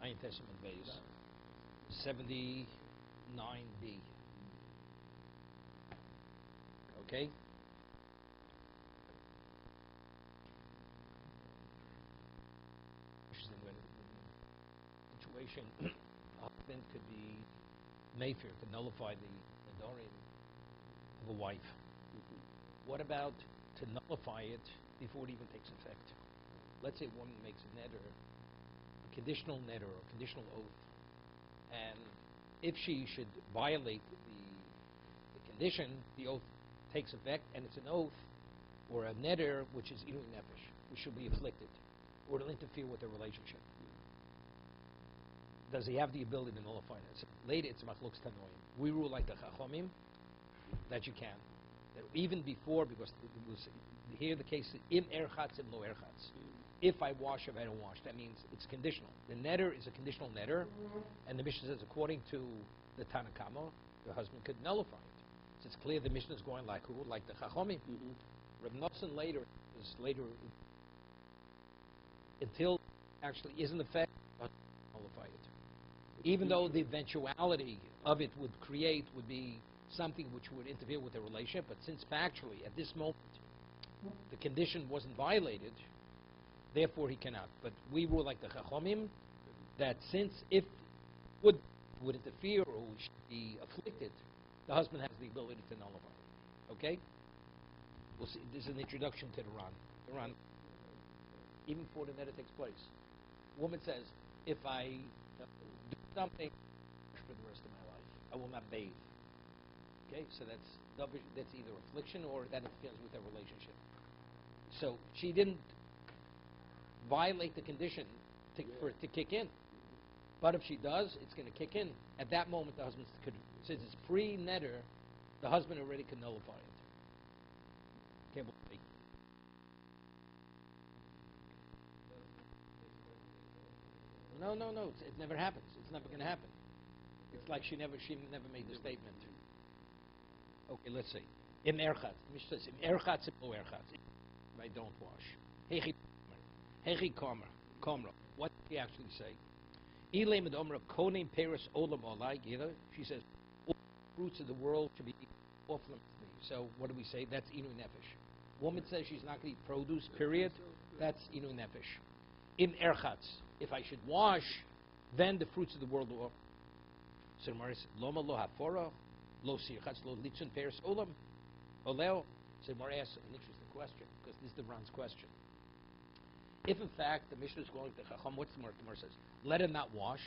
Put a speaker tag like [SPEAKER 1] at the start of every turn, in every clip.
[SPEAKER 1] Ayin Testament Bays, 79b. Okay? Situation, a husband could be Mayfair, could nullify the Nedarim of a wife. What about to nullify it before it even takes effect? Let's say a woman makes a neder, a conditional neder or conditional oath, and if she should violate the condition, the oath takes effect, and it's an oath or a neder which is inui nefesh, which should be afflicted, or it'll interfere with their relationship. Does he have the ability to nullify that? So later, it's machlokes tanoim. We rule like the chachomim that you can. That even before, because here the case is im erchatz, im lo erchatz. If I wash, if I don't wash, that means it's conditional. The neder is a conditional neder, and the Mishnah says according to the Tanakama, the husband could nullify it. So it's clear the Mishnah is going like who? Like the chachomim. Reb Nosson later until actually is in effect, nullify it. Even though the eventuality of it would be something which would interfere with the relationship, but since factually, at this moment, the condition wasn't violated, therefore he cannot. But we rule like the Chachomim, that since if would interfere or should be afflicted, the husband has the ability to nullify it. Okay? We'll see. This is an introduction to the Ran. The Ran, even before the neder takes place. A woman says, if I do something for the rest of my life, I will not bathe. Okay, so that's either affliction or that interferes with their relationship. So she didn't violate the condition for it to kick in. But if she does, it's going to kick in. At that moment, the husband could, since it's pre-neder, the husband already can nullify it. Okay, well, No. It never happens. It's never going to happen. It's like she never made the statement. Okay, let's see. Im erchatz. Mishnah says, im erchatz, im lo erchatz. If I don't wash. Hechi komra. What did he actually say? Ilay med omra konim peris olam olai. She says, all fruits of the world should be off limits to me. So what do we say? That's inu nefesh. Woman says she's not going to eat produce, period. That's inu nefesh. Im erchatz. If I should wash, then the fruits of the world will. So Gemara says, Loma lo hafora, lo sirchatz, lo litzun peres olam, oleo. So Gemara asks an interesting question, because this is the Ran's question. If in fact the Mishnah is going to Chacham, what's the Gemara says? Let him not wash.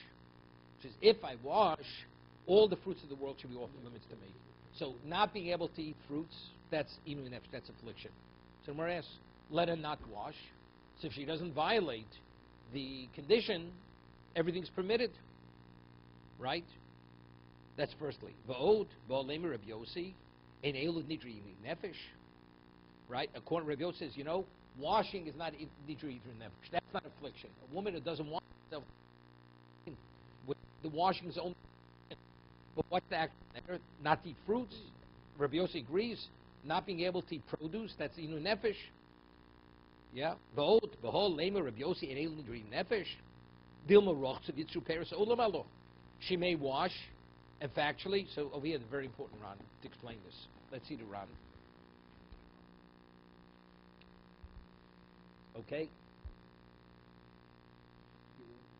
[SPEAKER 1] She says, if I wash, all the fruits of the world should be off the limits to me. So not being able to eat fruits, that's inu nefesh, that's affliction. So Gemara asks, let him not wash. So if she doesn't violate the condition, everything's permitted, right? That's firstly. Va'od, va'olema Rabbi Yossi, ein elu nidri nefesh, right? According to Rabbi Yossi says, washing is not nidri nefesh. That's not affliction. A woman who doesn't wash herself, the washing is only. But what's the action there? Not to eat fruits. Rabbi Yossi agrees. Not being able to eat produce, that's inu nefesh. Yeah. Va'od, v'hol lema Rabbi Yossi ein elu nidri nefesh. Dilma rochtzav yitzru peres olam alo. She may wash, and factually, so over here, the very important Ran to explain this. Let's see the Ran. Okay.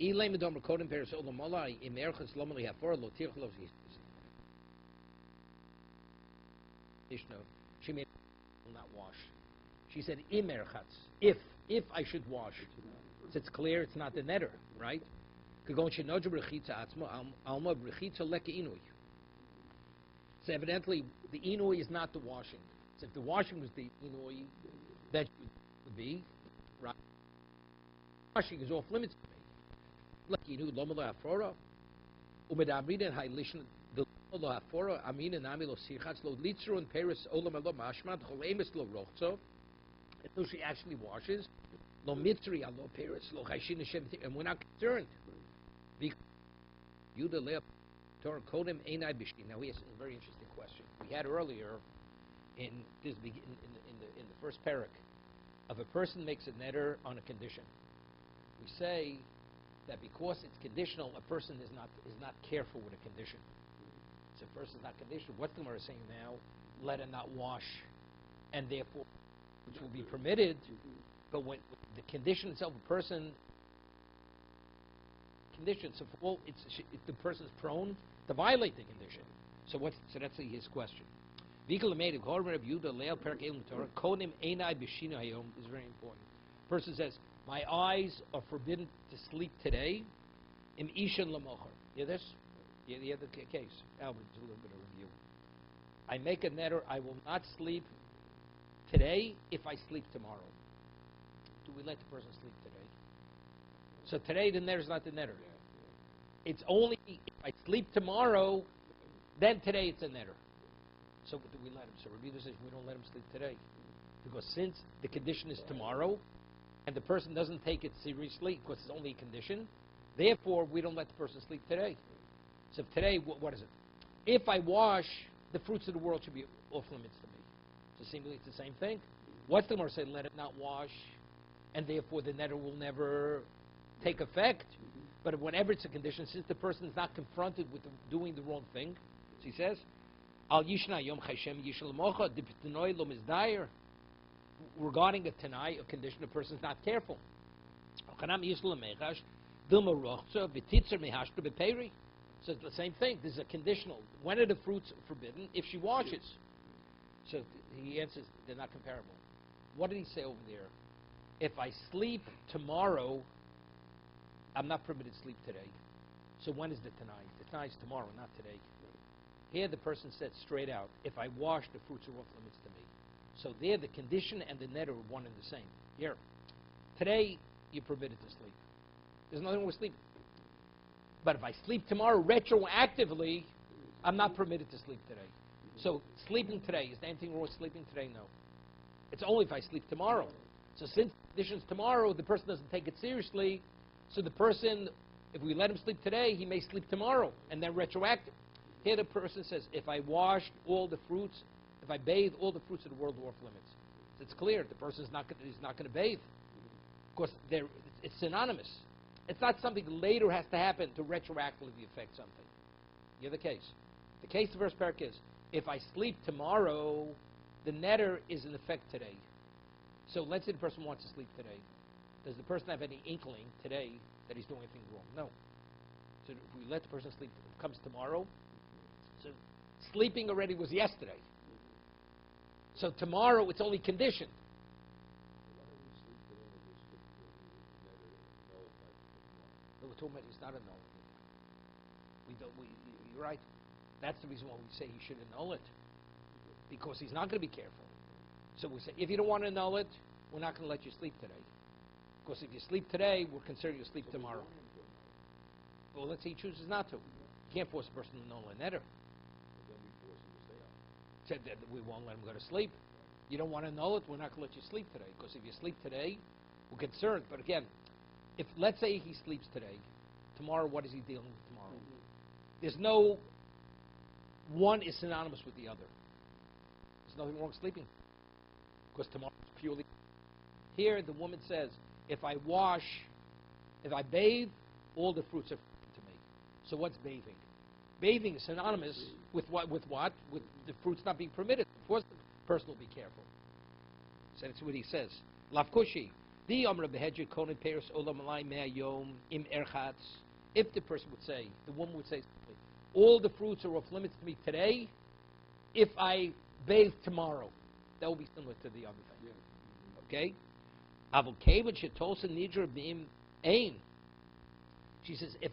[SPEAKER 1] Ilay medom rekodem peres olam malai im erchas lomali hafor lo tirch lo she may not wash. She said im erchatz, if I should wash. So it's clear it's not the neder, right? So evidently the inui is not the washing. So if the washing was the inui, that would be right. Washing is off limits to me. Like inu lomala hafora, umedamrina ha'ilishin the lomala hafora amina nami lo sirchatz lo litzru and peris olam alo mashmat cholemis lo rochzo. Until she actually washes, lo mitri alo peris lo chayshin Hashem, and we're not concerned. Yuda le'ap Torah kodem einai bishti. Now he has a very interesting question. We had earlier in the first parak of a person makes a neder on a condition. We say that because it's conditional, a person is not careful with a condition. So a person is not conditional. What's the Gemara saying now? Let it not wash, and therefore, which will be permitted. But when the condition itself, a person condition. So for all, the person is prone to violate the condition. So that's his question. Is very important. Person says, my eyes are forbidden to sleep today. Im ishan lamocher. You hear this? You hear the case? Albert, a little bit of review. I make a netter. I will not sleep today if I sleep tomorrow. Do we let the person sleep today? So today the netter is not the netter. It's only if I sleep tomorrow, then today it's a netter. So do we let him? So Rabbi says we don't let him sleep today. Because since the condition is tomorrow, and the person doesn't take it seriously because it's only a condition, therefore we don't let the person sleep today. So today, what is it? If I wash, the fruits of the world should be off limits to me. So seemingly it's the same thing. What's the Gemara say? Let it not wash, and therefore the netter will never take effect. But whenever it's a condition, since the person is not confronted with doing the wrong thing, so he says, Al Yishna Yom Chashem Yishal Mocha Diptanoi Lo Mizdayer. Regarding a Tanai, a condition, a person is not careful. So it's the same thing. This is a conditional. When are the fruits forbidden? If she washes. So he answers, they're not comparable. What did he say over there? If I sleep tomorrow, I'm not permitted to sleep today. So when is the Tanai? The Tanai is tomorrow, not today. Here the person said straight out, if I wash, the fruits are off limits to me. So there the condition and the netter are one and the same. Here, today you're permitted to sleep. There's nothing wrong with sleeping. But if I sleep tomorrow retroactively, I'm not permitted to sleep today. So sleeping today, is there anything wrong with sleeping today? No. It's only if I sleep tomorrow. So since the condition's tomorrow, the person doesn't take it seriously. So the person, if we let him sleep today, he may sleep tomorrow and then retroactive. Here the person says, if I washed all the fruits, if I bathe, all the fruits of the world are off limits. So it's clear the person is not going to bathe. Of course, it's synonymous. It's not something later has to happen to retroactively affect something. You have the case. The case of the first parak is, if I sleep tomorrow, the netter is in effect today. So let's say the person wants to sleep today. Does the person have any inkling today that he's doing anything wrong? No. So if we let the person sleep, it comes tomorrow. So sleeping already was yesterday. So tomorrow it's only conditioned. No, we're talking about he's not a null. You're right. That's the reason why we say he should annul it. Because he's not going to be careful. So we say, if you don't want to annul it, we're not going to let you sleep today. Because if you sleep today, we're considering you sleep tomorrow. Well, let's say he chooses not to. You can't force a person to annul a netter. Said that we won't let him go to sleep. You don't want to annul it, we're not going to let you sleep today. Because if you sleep today, we're concerned. But again, if let's say he sleeps today, tomorrow what is he dealing with tomorrow? There's no one is synonymous with the other. There's nothing wrong with sleeping. Because tomorrow is purely. Here the woman says, if I wash, if I bathe, all the fruits are to me. So what's bathing? Bathing is synonymous with what? With the fruits not being permitted. Of course, the person will be careful. So that's what he says. Lavkushi. If the person would say, the woman would say, all the fruits are off limits to me today, if I bathe tomorrow, that will be similar to the other thing. Okay? She says, if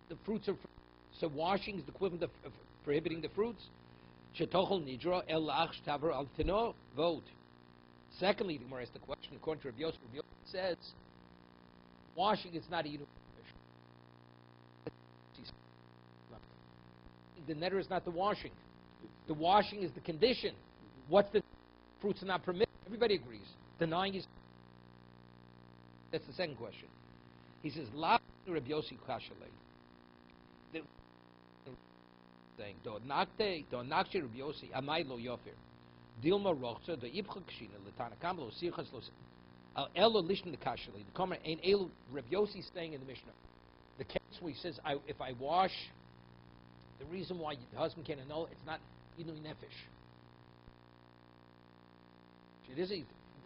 [SPEAKER 1] the fruits are, so washing is the equivalent of prohibiting the fruits. Secondly, the Gemara asks the question, according to Rabbi Yosef, says, washing is not a uniform issue. The netter is not the washing. The washing is the condition. What's the fruits are not permitted? Everybody agrees. Denying is. That's the second question. He says, La Rabbi Yossi Kashalei. Saying, Do nakte Rabbi Yossi, Amai lo Yofir. Dilma Rochza, do Ibcha Kshina, Letana Kamlo, Sirchas lo. Elo lishn the kashali. The comment ain't Elo. Reb Yossi staying in the Mishnah. The case where he says, if I wash, the reason why the husband can't annul it's not inui nefesh. It is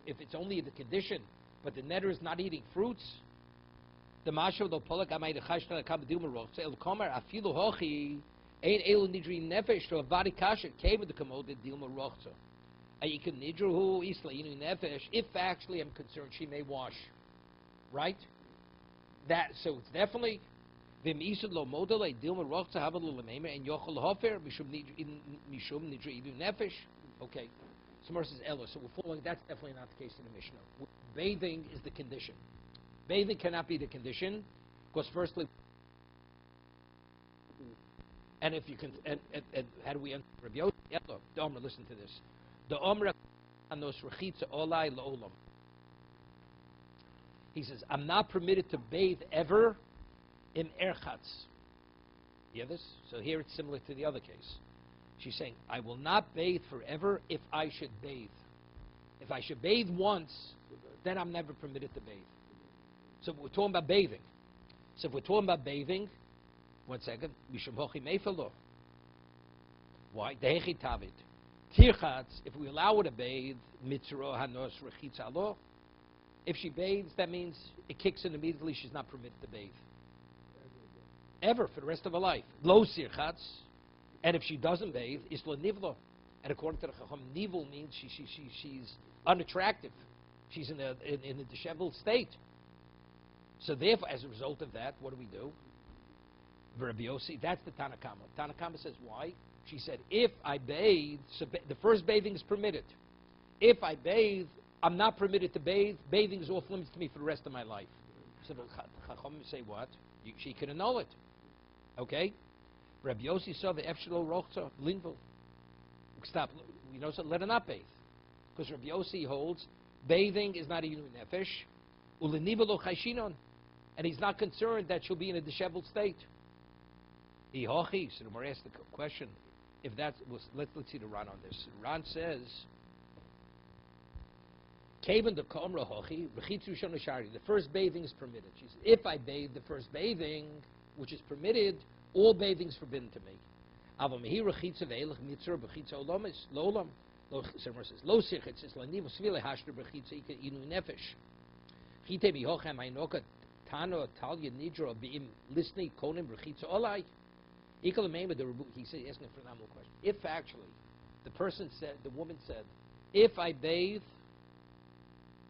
[SPEAKER 1] if it's only the condition, but the netter is not eating fruits. The mashav lo polak amay dechashna kabedil meroch el komer afilu hochi ein elu nidri nefesh to avadi kasher came with the commode dil meroch. Ayikim nidruhu isla inui nefesh. If actually I'm concerned, she may wash, right? That so it's definitely vim isud lo model a dil meroch to have a little name and yochel hofer mishum nidri inui nefesh. Okay. Samar says Ella, so we're following. That's definitely not the case in the Mishnah. Bathing is the condition. Bathing cannot be the condition, because firstly, and if you can, and how do we answer Rabbi Yossi? Ella, the Omer, listen to this. The Omer anos rechitza olai laolam. He says, I'm not permitted to bathe ever in erchatz. You hear this? So here it's similar to the other case. She's saying, I will not bathe forever if I should bathe. If I should bathe once, then I'm never permitted to bathe. So we're talking about bathing. So if we're talking about bathing, one second, Mishum Hochi Meifelo. Why? Dehechi Tavit. Tirchatz, if we allow her to bathe, Mitzro Hanos Rechitz Alo. If she bathes, that means it kicks in immediately, she's not permitted to bathe. Ever, for the rest of her life. Lo Sirchatz. And if she doesn't bathe, islo nivlo. And according to the Chacham, nivl means she's unattractive. She's in a disheveled state. So therefore, as a result of that, what do? Rabbi Yossi, that's the Tanakama. Tanakama says, why? She said, if I bathe, so the first bathing is permitted. If I bathe, I'm not permitted to bathe. Bathing is off limits to me for the rest of my life. So the Chacham say, what? She can annul it. Okay? Rabbi Yossi saw the Efshelo Rochza, Linville. Stop. You know, so let her not bathe. Because Rabbi Yossi holds bathing is not a Yinu Nefesh. Ulenivelo Chayshinon. And he's not concerned that she'll be in a disheveled state. Ihochi. So the Gemara asked the question, if that's, let's see the Ran on this. Ran says, Kaven the Komra Hochi, Bechitzu Shonashari. The first bathing is permitted. She said, if I bathe the first bathing, which is permitted, all bathing is forbidden to me. Ava mehi rechitza ve'elech mitzur b'chitza olam is lo'olam. Someone says, lo sirchitz is laniv svile hashter b'chitza ika inu nefesh. Chite bihochem aynoka tano talya nidro b'im lisni konim b'chitza olai. Ika l'meima the Rebu, he said, asking a phenomenal question. If actually, the woman said, if I bathe,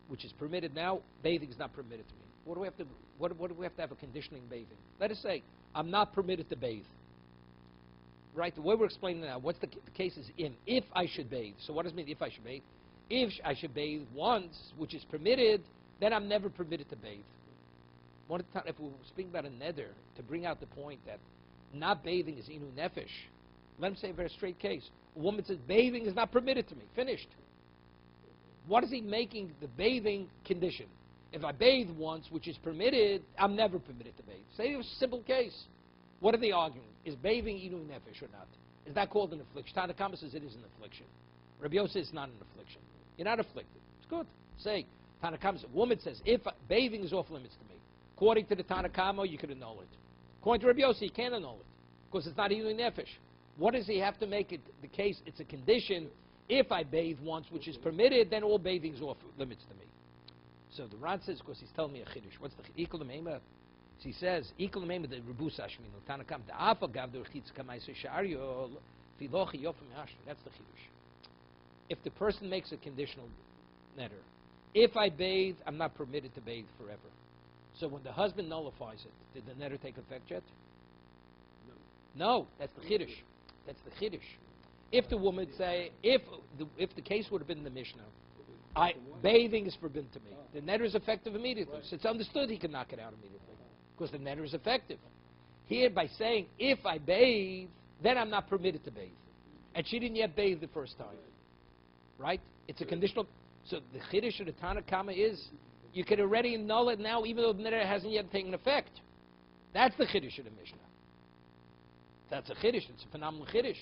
[SPEAKER 1] which is permitted now, bathing is not permitted to me. What do we have to have a conditioning bathing? Let us say, I'm not permitted to bathe. Right? The way we're explaining now, what's the case is if I should bathe. So what does it mean if I should bathe? If I should bathe once, which is permitted, then I'm never permitted to bathe. If we're speaking about a neder, to bring out the point that not bathing is inu nefesh, let him say a very straight case. A woman says, bathing is not permitted to me. Finished. What is he making the bathing condition? If I bathe once, which is permitted, I'm never permitted to bathe. Say a simple case. What are they arguing? Is bathing inu nefesh or not? Is that called an affliction? Tanakama says it is an affliction. Rabbi Yossi says it's not an affliction. You're not afflicted. It's good. Say, Tanakama says, a woman says, if bathing is off limits to me, according to the Tanakama, you could annul it. According to Rabbi Yossi, you can't annul it, because it's not inu nefesh. What does he have to make it the case? It's a condition. If I bathe once, which is permitted, then all bathing is off limits to me. So the Ran says, because he's telling me a chiddush. What's the equal to Meima? He says, equal to Meima the Rebus Ashminu Tanakam the Afa Gav the Chitz Kamai Seshario Filochi Yofim Hashmi. That's the chiddush. If the person makes a conditional netter, if I bathe, I'm not permitted to bathe forever. So when the husband nullifies it, did the netter take effect yet? No, that's the chiddush. That's the chiddush. If the woman say, if the case would have been in the Mishnah, bathing is forbidden to me. The netter is effective immediately. So it's understood he can knock it out immediately, because the netter is effective. Here, by saying, if I bathe, then I'm not permitted to bathe. And she didn't yet bathe the first time. Right? It's a conditional. So the chiddush of the Tanakama is, you can already annul it now, even though the netter hasn't yet taken effect. That's the chiddush of the Mishnah. That's a chiddush. It's a phenomenal chiddush.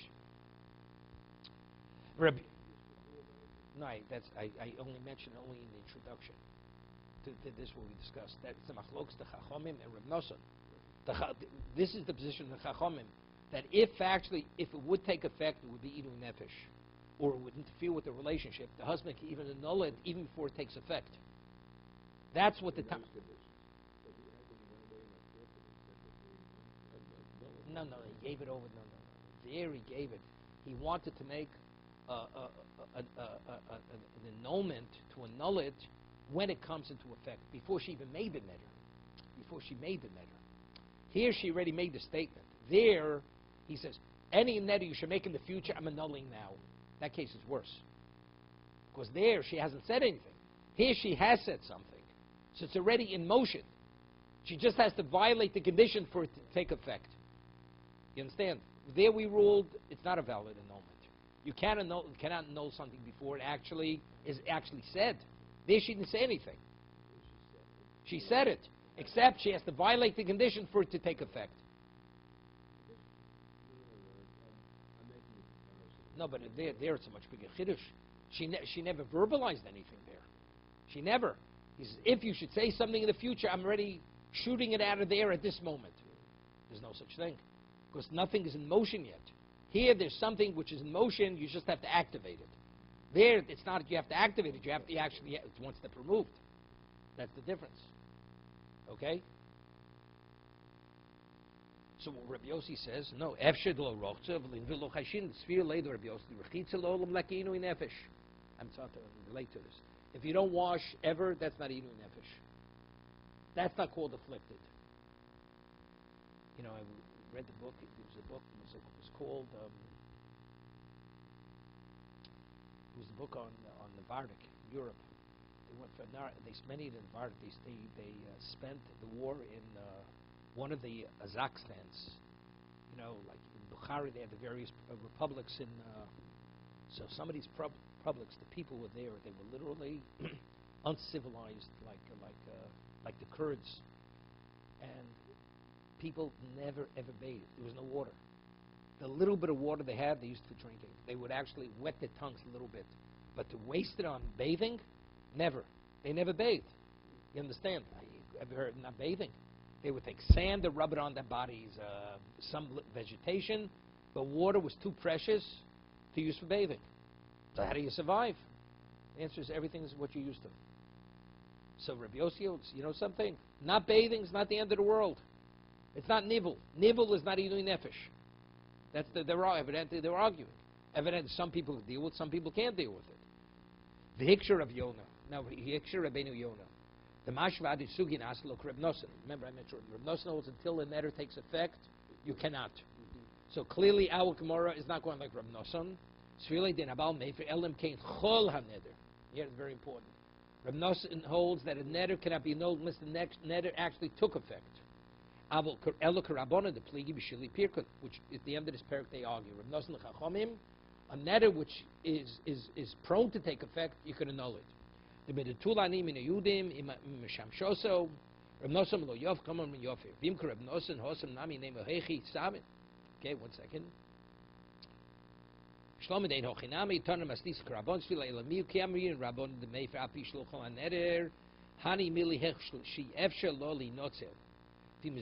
[SPEAKER 1] No, I only mentioned only in the introduction. this will be discussed. That's the machloks, the Chachomim and Reb Nosson. This is the position of the Chachomim, that if it would take effect, it would be Ilu Nefesh, or it would interfere with the relationship. The husband can even annul it even before it takes effect. That's what the time. No, he gave it over. No. There he gave it. He wanted to make an annulment, to annul it when it comes into effect, before she even made the neder. Here she already made the statement. There, he says, any neder you should make in the future, I'm annulling now. That case is worse. Because there, she hasn't said anything. Here, she has said something. So it's already in motion. She just has to violate the condition for it to take effect. You understand? There we ruled it's not a valid annulment. You cannot annul something before it is actually said. There she didn't say anything. She said it, except she has to violate the condition for it to take effect. No, but there it's a much bigger chiddush. She never verbalized anything there. She never. He says, if you should say something in the future, I'm already shooting it out of there at this moment. There's no such thing. Because nothing is in motion yet. Here, there's something which is in motion, you just have to activate it. There, it's not you have to activate it, you have to actually, it's one step removed. That's the difference. Okay? So what Rabbi Yossi says, no, Efshed lo rochza, v'lin lo chashin, sphere later Rabbi Yossi, rechitza lo olam lakinu in nefesh. I'm trying to relate to this. If you don't wash ever, that's not inu nefesh. That's not called afflicted. You know, I read the book. It was a book. It was called. It was a book on the Vardik, Europe. They went for they many in Vardik. They spent the war in one of the Kazakhstans. You know, like in Bukhara, they had the various republics in. So some of these republics, the people were there. They were literally uncivilized, like the Kurds, and people never ever bathed. There was no water. The little bit of water they had, they used for drinking. They would actually wet their tongues a little bit, but to waste it on bathing, never. They never bathed. You understand? Have you heard not bathing? They would take sand and rub it on their bodies, some vegetation, but water was too precious to use for bathing. So how do you survive? The answer is everything is what you're used to. So Rabbi Yossi, you know something? Not bathing is not the end of the world. It's not nivul. Nivul is not Inui Nefesh. That's evidently they're arguing. Evidently some people deal with, some people can't deal with it. The Hikshur of Yonah. Now, Hikshur Rabbeinu Yonah. The Mashvad is Sugin Aslok Reb Nosson. Remember, I mentioned Reb Nosson holds until the neder takes effect, you cannot. So clearly, our Gemara is not going like Reb Nosson. Svilei din abal mefer elim kein chol ha-neder. Here it's very important. Reb Nosson holds that a neder cannot be annulled unless the next neder actually took effect. Which at the end of this parak they argue. Reb Nosson l'chachomim, a neder which is prone to take effect, you can annul it. The bedetulanim in Yudim im shamshoso. Reb Nosson lo yof kamon min yofer. Vimker Reb Nosson hosam nami name hechi samin. Okay, 1 second. Shlom dein hochinami tanem astis karabon shvila elamiu kiamri rabon de mefer api shlochon aneder hani mili hech shi efshel lo li notzel. Right,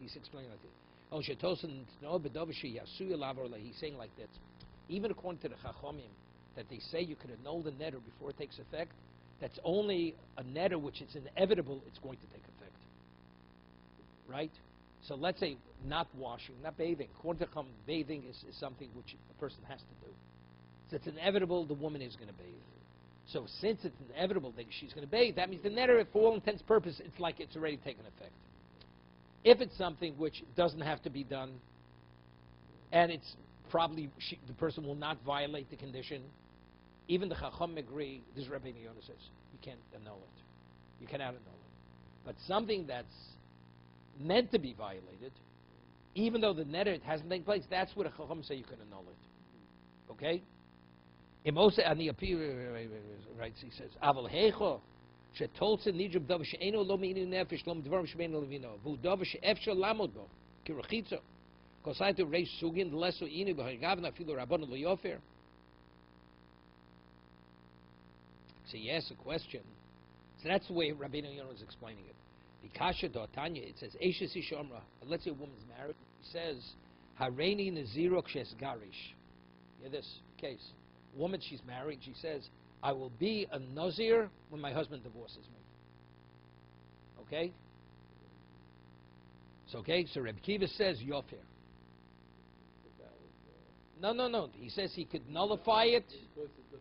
[SPEAKER 1] he's explaining like this. He's saying like that. Even according to the Chachomim, that they say you can annul the neder before it takes effect, that's only a neder which is inevitable, it's going to take effect. Right? So let's say not washing, not bathing. According to Chacham, bathing is something which a person has to do. So it's inevitable the woman is going to bathe. So since it's inevitable that she's going to bathe, that means the neder, for all intents and purposes, it's like it's already taken effect. If it's something which doesn't have to be done, and it's probably the person will not violate the condition, even the Chacham agree, this is Rabbi Yonah says, you can't annul it. You cannot annul it. But something that's meant to be violated, even though the neder hasn't taken place, that's where the Chacham say you can annul it. Okay? Right, he says, Aval Hecho, Shetolse Nijub Dav She'eno Lo Me'inu Nefesh Lo M'dvar She'eno Levino, Vu Dav She'efshel Lamod Bo, Kirachitzo, Kosaitu Reish Sugin, Leso Inu B'Hagavna Filo Rabbanu Lo Yofer. So he asks a question. So that's the way Rabbi Yonah is explaining it. Bikasha Tanya, it says, Eishes Ishomra. Let's say a woman's married. He says, Hareini Naziro Kshes Garish. Hear this case. Woman, she's married. She says, I will be a Nazir when my husband divorces me. Okay? So, so Reb Kiva says, Yofir. No. He says he could nullify it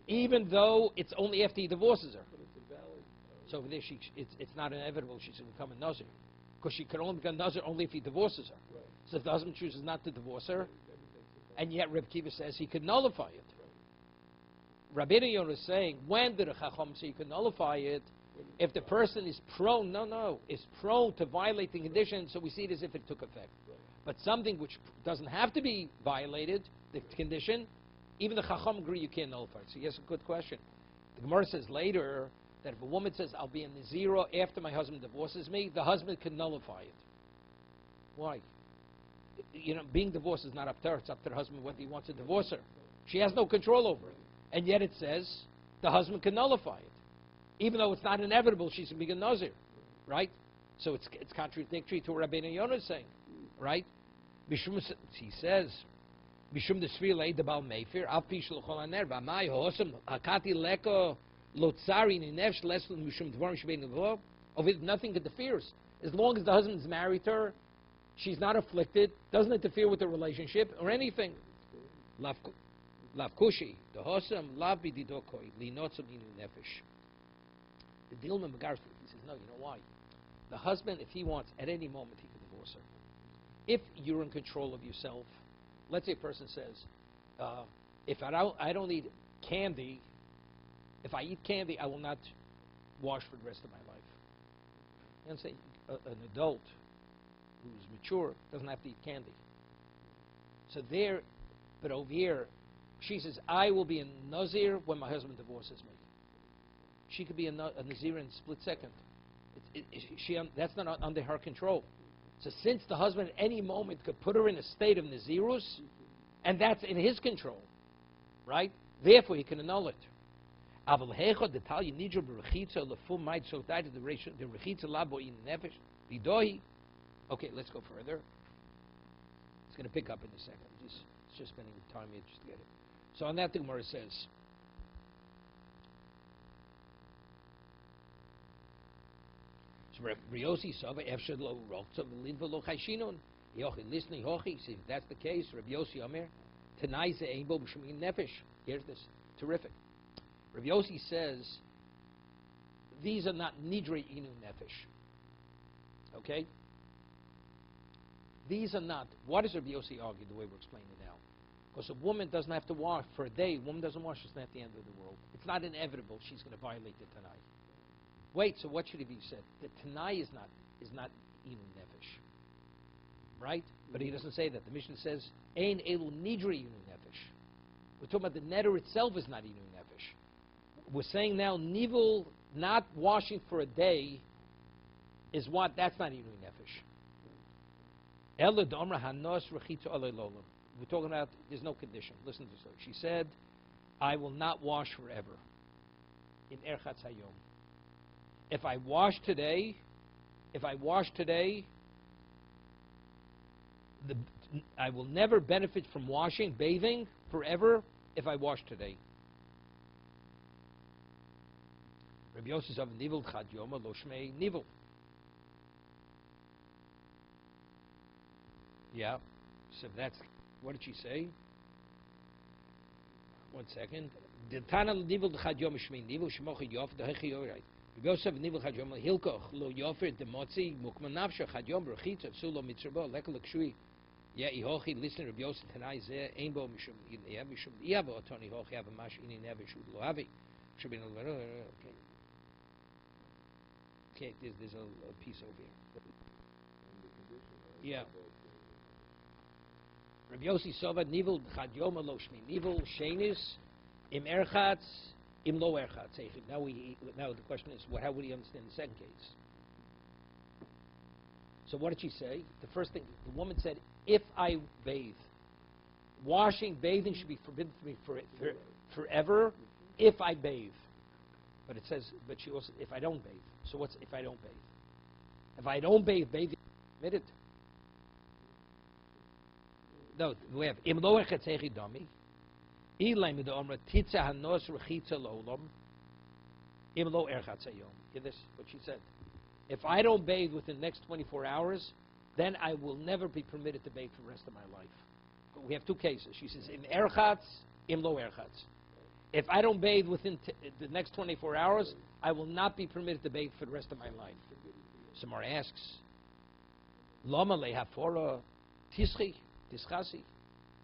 [SPEAKER 1] even though it's only after he divorces her. So over there, it's not inevitable she's going to become a Nazir. Because she could only become a Nazir only if he divorces her. So if the husband chooses not to divorce her, and yet Reb Kiva says he could nullify it. Rabbi Yonah is saying, when did a Chacham say you can nullify it? If the person is prone, is prone to violate the condition, so we see it as if it took effect. But something which doesn't have to be violated, the condition, even the Chacham agree you can't nullify it. So yes, a good question. The Gemara says later that if a woman says, I'll be in the zero after my husband divorces me, the husband can nullify it. Why? Being divorced is not up to her. It's up to the husband whether he wants to divorce her. She has no control over it. And yet it says the husband can nullify it. Even though it's not inevitable, she's going to be a Nazir. Right? So it's contradictory to what Rabbi Yonah is saying. Right? He says, Bishum the Sfirlei the Baal Meifir, Al Pishul Cholaner, Bamai Hosam, Hakati Leko, Lotzari, Ninefsh, Lesson, Mishum Dvarim Shbein Levo, of it nothing interferes. As long as the husband's married to her, she's not afflicted, doesn't interfere with the relationship or anything. Lav Kushi, the Hosam, Lav Bididokoi, Linotzam Inu Nefesh. The Dilma Megarfi, he says, no, you know why? The husband, if he wants, at any moment, he can divorce her. If you're in control of yourself, let's say a person says, if I don't eat candy, if I eat candy, I will not wash for the rest of my life. And say an adult who's mature doesn't have to eat candy. So there, but over here, she says, I will be a Nazir when my husband divorces me. She could be a Nazir in a split second. That's not under her control. So since the husband at any moment could put her in a state of Nazirus, and that's in his control, right? Therefore, he can annul it. Okay, let's go further. It's going to pick up in a second. It's just spending time here just to get it. So on that, the Gemara says, if that's the case, Rabbi Yossi Omer, Tanai ze ein bo b'shemim nefesh. Here's this, terrific. Rabbi Yossi says, these are not nidre inu nefesh. Okay? These are not, what does Rabbi Yossi argue the way we're explaining it now? Because a woman doesn't have to wash for a day. A woman doesn't wash, it's not the end of the world. It's not inevitable she's going to violate the Tanai. Wait, so what should it be said? The Tanai is not inu nefesh. Right? But he doesn't say that. The Mishnah says, Ein elu nidri inu nefesh. We're talking about the neder itself is not inu nefesh. We're saying now, nivul, not washing for a day, is what? That's not inu nefesh. Ela d'omra hanos rechitza alei lolam. We're talking about, there's no condition. Listen to this. She said, I will not wash forever. In Erchatz Hayom. If I wash today, I will never benefit from washing, bathing, forever, if I wash today. Rabbi Yossi says, Nivul chad yoma lo shmei nivul. Yeah, so that's, what did she say? 1 second. The Tana nivul chad yoma shmei nivul shmochi yof dehechi yorai. Rabbi Yossi says, Nivul chad yoma hilkoch lo yofer demotzi mukman nafsha chad yom berchitzav sulo mitzrabo lekel kshui. Yeah, ihochi listen Rabbi Yossi Tanai zeh ein bo mishum yeah mishum iavo otoni hochi have a mash ini nevesh lo havi. Okay, there's a piece over here. Yeah. Rabbi Yossi Sova nivul chad yoma lo shmi nivul shenis im erchatz im lo erchatz. Now the question is, how would he understand the second case? So what did she say? The first thing, the woman said, if I bathe, bathing should be forbidden for me forever if I bathe. But it says, but she also, if I don't bathe. So what's if I don't bathe? If I don't bathe, bathing is permitted. No, we have imlo echetzechi dami. Ilay mit omra titza hanos rechitza lo'olam. Imlo erchatzayom. Hear this? What she said. If I don't bathe within the next 24 hours, then I will never be permitted to bathe for the rest of my life. But we have two cases. She says, im erchatz, imlo erchatz. If I don't bathe within the next 24 hours, I will not be permitted to bathe for the rest of my life. Somewhere asks, Lama lehafora tischi, tischasi.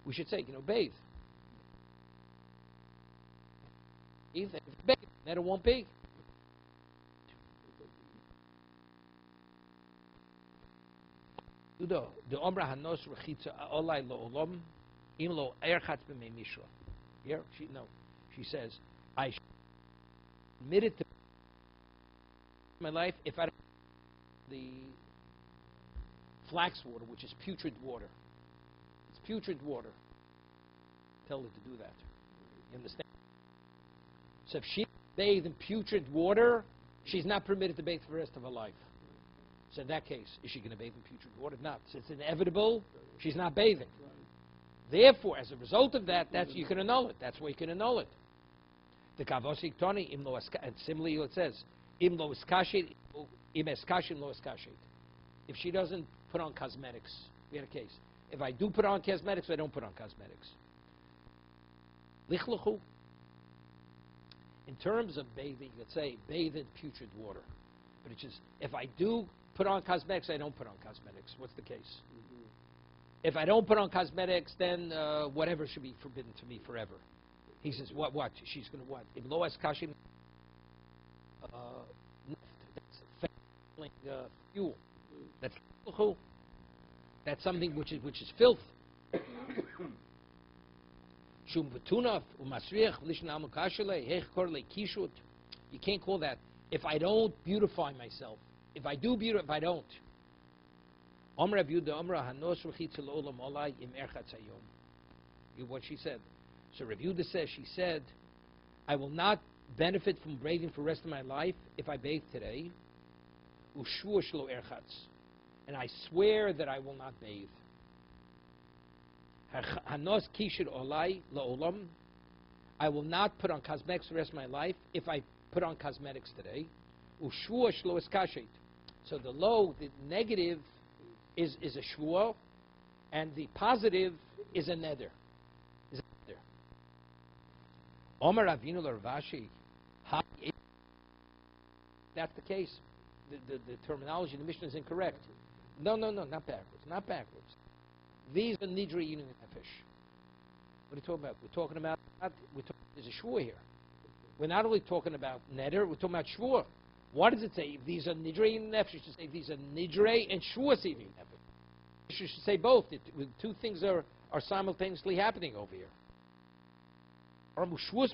[SPEAKER 1] We should say, bathe. If you bathe, then it won't be. The omra hanos rechitza olai lo'olam imlo erchatz b'mei mishra. Here, she says, I admitted to my life if I don't the flax water, which is putrid water. It's putrid water. Tell her to do that. You understand? So if she bathes in putrid water, she's not permitted to bathe for the rest of her life. So in that case, is she going to bathe in putrid water? Not. So it's inevitable. She's not bathing. Therefore, as a result of that, you can annul it. That's why you can annul it. The kavosik toni imlo and similarly it says imlo eskashet im eskashim lo eskashet. If she doesn't put on cosmetics, we had a case. If I do put on cosmetics, I don't put on cosmetics. Lichluchu. In terms of bathing, let's say bathe in putrid water, but it's just if I do put on cosmetics, I don't put on cosmetics. What's the case? Mm-hmm. If I don't put on cosmetics, then whatever should be forbidden to me forever. He says, what? She's going to what? Im lo eskashim that's fuel. That's something which is filth. You can't call that. If I don't beautify myself, if I do beautify, if I don't. What she said. So Rav Yehuda says, she said, I will not benefit from bathing for the rest of my life if I bathe today. And I swear that I will not bathe. I will not put on cosmetics for the rest of my life if I put on cosmetics today. So the negative is a shvuah, and the positive is a neder. Omer Avinu Ravashi. That's the case. The terminology in the Mishnah is incorrect. No, not backwards. Not backwards. These are nidri yinin nefesh. What are you talking about? There's a shvuah here. We're not only talking about neder, we're talking about shvuah. What does it say? If these are nidre yinin nefesh, you should say these are nidre and shvuah yinin nefesh. You should say both. The two things are simultaneously happening over here. He says,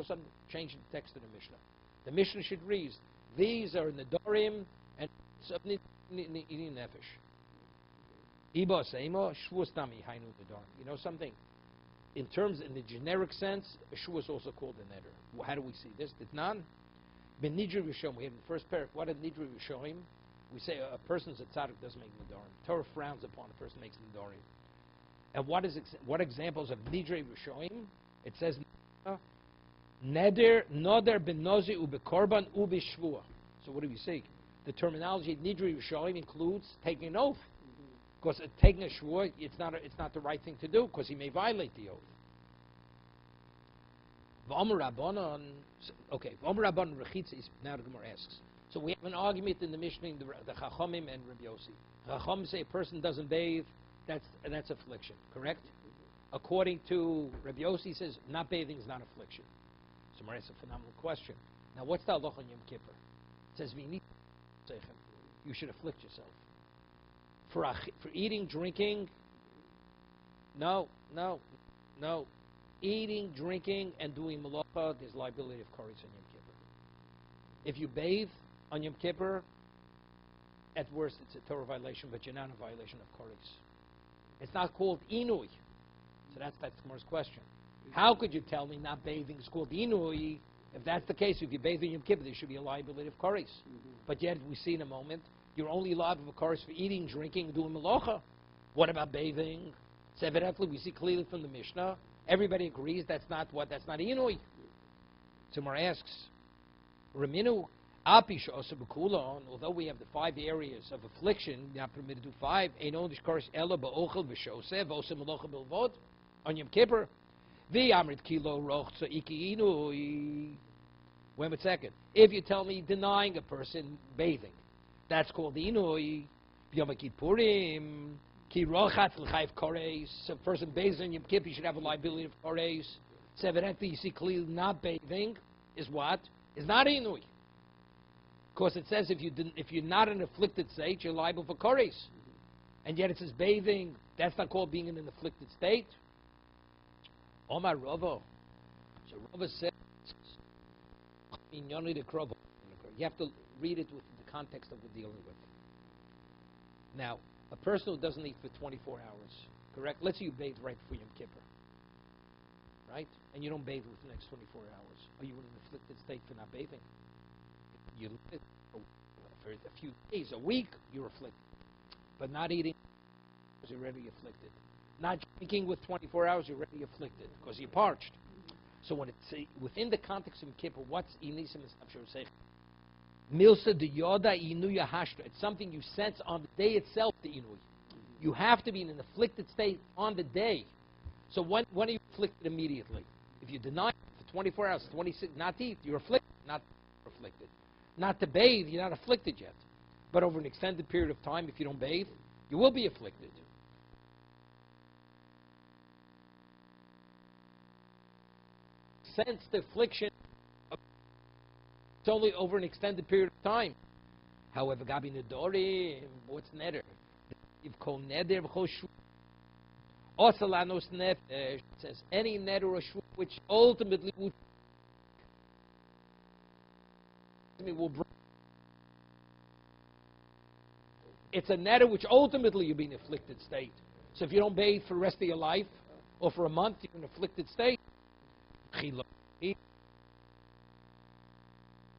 [SPEAKER 1] something, change the text of the Mishnah. The Mishnah should read, these are Nedarim and eating nefesh. Something, in the generic sense, a shvuah is also called a neder. How do we see this? Ditnan, ben nidri rishon, we have in the first parak, what a nidri rishonim? We say a person's a tzaddik doesn't make nedarim. Torah frowns upon a person makes nedarim. And what examples of nidre rishonim? It says neder ben nozi ubekorban ubishvua. So what do we see? The terminology nidre rishonim includes taking an oath, because taking a shvua it's not the right thing to do because he may violate the oath. V'omer rabbanon. Okay, v'omer rabbanon rechitza is now the Gemara asks. So we have an argument in the Mishnah, the Chachamim and Rabbi Yossi. Chachamim say a person doesn't bathe. That's affliction, correct? According to Rabbi Yossi, says not bathing is not affliction. So that's a phenomenal question. Now, what's the halacha on Yom Kippur? It says you should afflict yourself for eating, drinking. No. Eating, drinking, and doing malacha. There's liability of koritz on Yom Kippur. If you bathe on Yom Kippur, at worst it's a Torah violation, but you're not in a violation of koritz. It's not called inui. So that's the Gemara's question. How could you tell me not bathing is called inui? If that's the case, if you bathe in Yom Kippur, there should be a liability of kares. But yet, we see in a moment, you're only liable of kares for eating, drinking, doing malacha. What about bathing? So evidently, we see clearly from the Mishnah, everybody agrees that's not inui. So Mar asks, Raminu, Apish also b'kulon, although we have the 5 areas of affliction, not permitted to do 5, Einon dishkares ela ba'ochel v'shoseh, v'oseh malacha b'lvod, on Yom Kippur, v'amrit kilo rochza iki inui. Wait a second. If you tell me denying a person bathing, that's called inui. Yom Kippurim, ki rochatz l'chayv kares. So a person bathes on Yom Kippur, you should have a liability of kares. So evidently, you see clearly not bathing is what? Is not inui. Because it says if you're not in an afflicted state, you're liable for kares. And yet it says bathing, that's not called being in an afflicted state. Omar Rava. So Rava says, you have to read it with the context of what we're dealing with. Now, a person who doesn't eat for 24 hours, correct? Let's say you bathe right before Yom Kippur, right? And you don't bathe within the next 24 hours. Are you in an afflicted state for not bathing? You live for a few days, a week, you're afflicted. But not eating, you're already afflicted. Not drinking with 24 hours, you're already afflicted because you're parched. So when it's within the context of Yom Kippur, what's inisim and milsa de yoda inuya hashtra? It's something you sense on the day itself. The inui, you have to be in an afflicted state on the day. So when are you afflicted immediately? If you deny it for 24 hours, 26, not to eat, you're afflicted. Not afflicted. Not to bathe, you're not afflicted yet. But over an extended period of time, if you don't bathe, you will be afflicted. Sense the affliction. It's only over an extended period of time. However, Gabi Nedarim, what's neder? If kol neder v'chol shvu. Osalanos nefesh says any neder or shvu which ultimately will bring. It's a neder which ultimately you'll be in an afflicted state. So if you don't bathe for the rest of your life or for a month, you're in an afflicted state.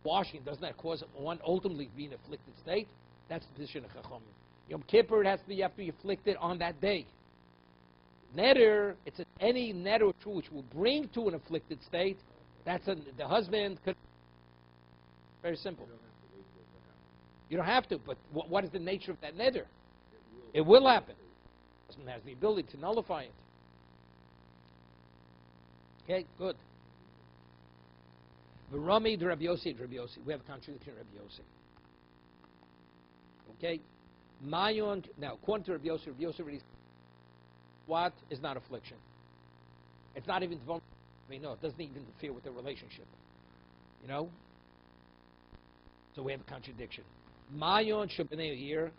[SPEAKER 1] Washing, doesn't that cause one ultimately to be in an afflicted state? That's the position of Chachamim. Yom Kippur, you have to be afflicted on that day. Neder, it's any neder or true which will bring to an afflicted state. That's the husband could. Very simple. You don't have to, but what is the nature of that neder? It will happen. The husband has the ability to nullify it. Okay, good. V'rami de Rabbi Yossi, we have a contradiction of Rabbi Yossi. Okay? Mayon, now, according to Rabbi Yossi already what is not affliction? It's not even, it doesn't even interfere with the relationship. You know? So we have a contradiction. Mayon Shabbanei here,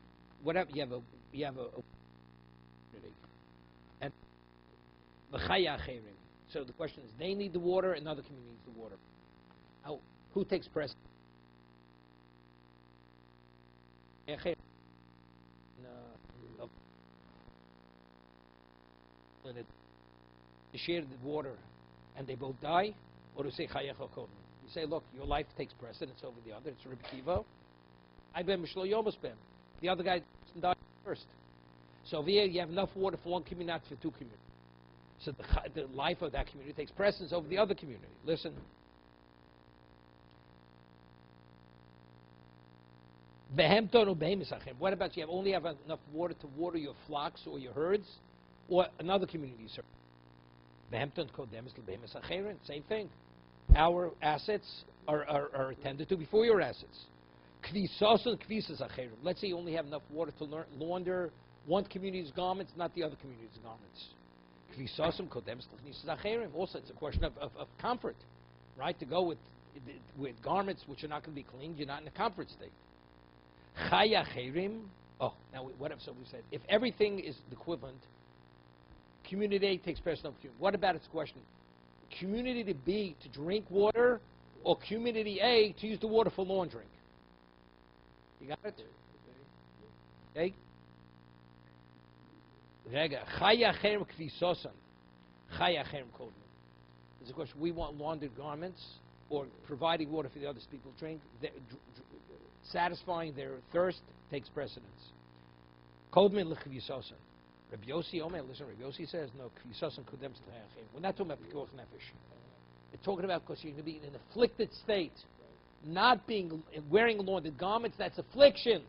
[SPEAKER 1] whatever, you have a and V'chaya Acherim. So the question is, they need the water, another community needs the water. Now, who takes precedence? They share the water and they both die, or to say Chayecha Kodem. You say, look, your life takes precedence over the other. It's Rebbe Kiva. I ben Mishlo Yomas ben. The other guy died first. So over here, you have enough water for one community, not for two communities. So the life of that community takes precedence over the other community. Listen. What about you only have enough water to water your flocks or your herds, or another community serves? Same thing. Our assets are attended to before your assets. Let's say you only have enough water to launder one community's garments, not the other community's garments. Also, it's a question of comfort, right? To go with garments which are not going to be cleaned, you're not in a comfort state. Oh, now what if somebody said, if everything is the equivalent, community A takes precedence over community. What about its question? Community B to drink water, or community A to use the water for laundering? You got it? Okay. There's a question, we want laundered garments or providing water for the others people drink. Satisfying their thirst takes precedence. Kodmin l'chvisosan. Rabbi Yossi Omer, listen, Rabbi Yossi says, no, kvisosan kudems l'hayachim. We're not talking about pikuach nefesh. We're talking about because you're going to be in an afflicted state. Not wearing laundered garments, that's affliction.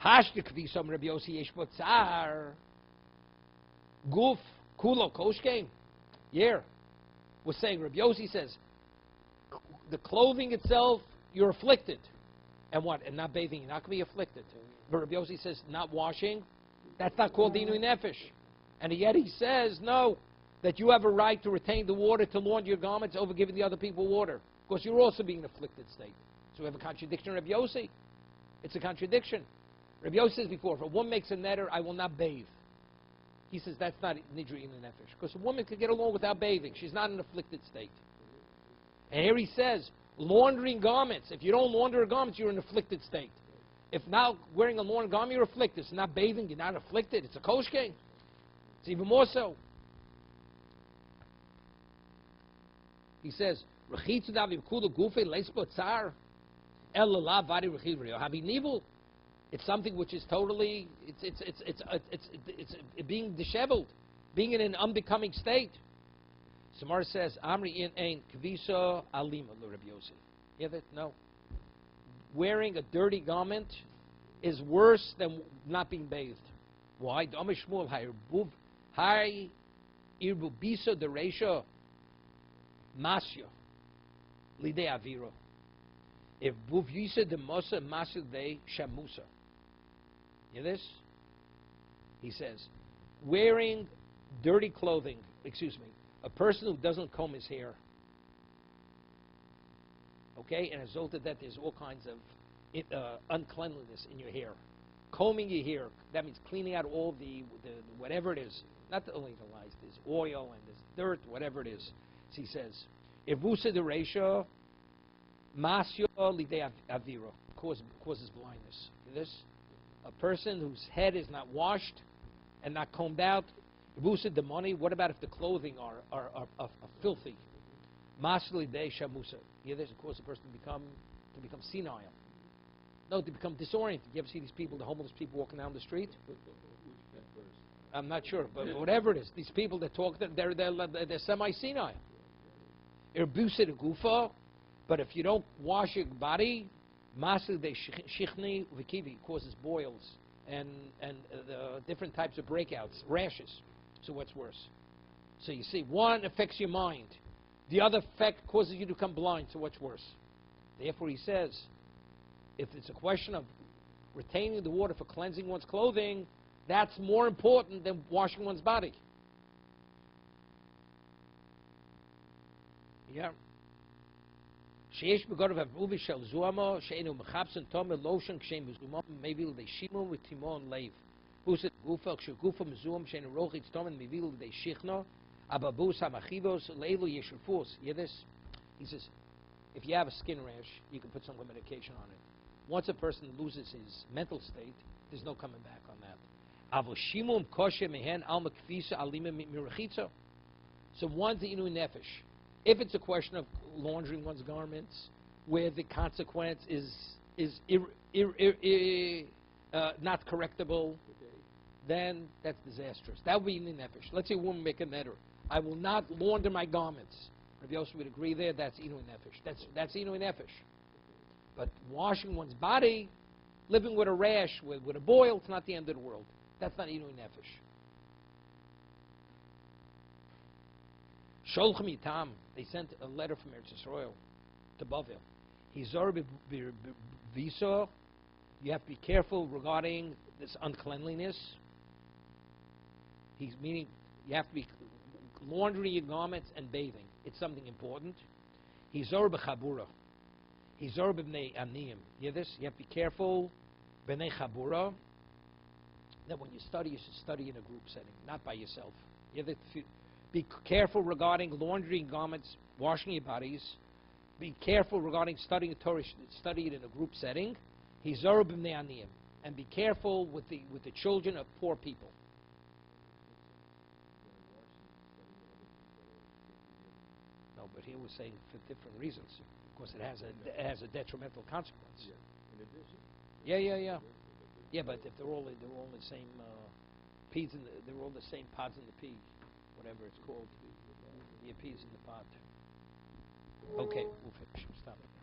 [SPEAKER 1] Hashta kvisam Rabbi Yossi yesh bo tsar. Guf kulo koshkein. Yeah. We're saying, Rabbi Yossi says, the clothing itself, you're afflicted. And what? And not bathing, you're not going to be afflicted. But Rabbi Yossi says, not washing, that's not called dinui nefesh. And yet he says, no, that you have a right to retain the water to launder your garments over giving the other people water. Because you're also being in an afflicted state. So we have a contradiction in Rabbi Yossi. It's a contradiction. Rabbi Yossi says before, if a woman makes a neder, I will not bathe. He says that's not nidri in the nefesh. Because a woman could get along without bathing. She's not in an afflicted state. And here he says, laundering garments. If you don't launder your garments, you're in an afflicted state. If now wearing a laundered garment, you're afflicted. It's not bathing, you're not afflicted. It's a koshke. It's even more so. He says, it's something which is totally, it's being disheveled, being in an unbecoming state. Samar says, Amri in ein kviso alima l'Rabbi Yossi. Hear that? No. Wearing a dirty garment is worse than not being bathed. Why? D'amar Shmuel hay irbubiso dereisha masya lidei aviro. If buv yisa de mosa masya de shamusa. Hear this? He says, wearing dirty clothing, a person who doesn't comb his hair, okay, and as a result of that, there's all kinds of uncleanliness in your hair. Combing your hair, that means cleaning out all the whatever it is, not only the lies, there's oil and there's dirt, whatever it is. So he says, if vusa de ratio, masyo lidei aviro, causes blindness. This, a person whose head is not washed and not combed out, vusa de money. What about if the clothing are filthy? Masli de shamusa. Yeah, this causes a person to become senile. No, to become disoriented. You ever see these people, the homeless people walking down the street? I'm not sure, but whatever it is, these people that talk, they're semi-senile. Irbusa de gufa, but if you don't wash your body, masli de shichni v'kivi, causes boils and different types of breakouts, rashes. So what's worse? So you see, one affects your mind. The other effect causes you to become blind. So what's worse? Therefore, he says, if it's a question of retaining the water for cleansing one's clothing, that's more important than washing one's body. Yeah. Sheesh begadav havuvi shel zuamo sheinu mechapsen tomel lotion kshem mezumam mevil de shimon with timon leiv. Buset gufa kshegufa mezum sheinu rochitz tomen mevil de shichno ababus hamachivos leilu yeshufus. Hear this? He says, if you have a skin rash, you can put some medication on it. Once a person loses his mental state, there's no coming back on that. Avoshimum koshe mehen alma kfisa alima mirachitzo. So one's inu nefesh. If it's a question of laundering one's garments, where the consequence is not correctable, then that's disastrous. That would be inu nefesh. Let's say a woman make a neder. I will not launder my garments. Rabbi Yosef would agree there. That's inu nefesh. That's inu nefesh. But washing one's body, living with a rash, with a boil, it's not the end of the world. That's not inu nefesh. Sholchem Yitam, they sent a letter from Eretz Yisrael to Bavel. Hizor b'viso, you have to be careful regarding this uncleanliness. He's meaning you have to be laundering your garments and bathing. It's something important. Hizor b'chabura. Hizor b'bnei aniyim. Hear this? You have to be careful. B'nei chabura. That when you study, you should study in a group setting, not by yourself. Hear that? Be careful regarding laundering garments, washing your bodies. Be careful regarding studying the Torah. Study it in a group setting. Hizor b'nei aniyim. And be careful with the children of poor people. but here we're saying for different reasons. Of course, it has a detrimental consequence.
[SPEAKER 2] Yeah. In addition.
[SPEAKER 1] Yeah. Yeah, but if they're all in the same peas they're all the same pods in the pea, whatever it's called. The peas in the pod. Okay, we'll finish. Stop it.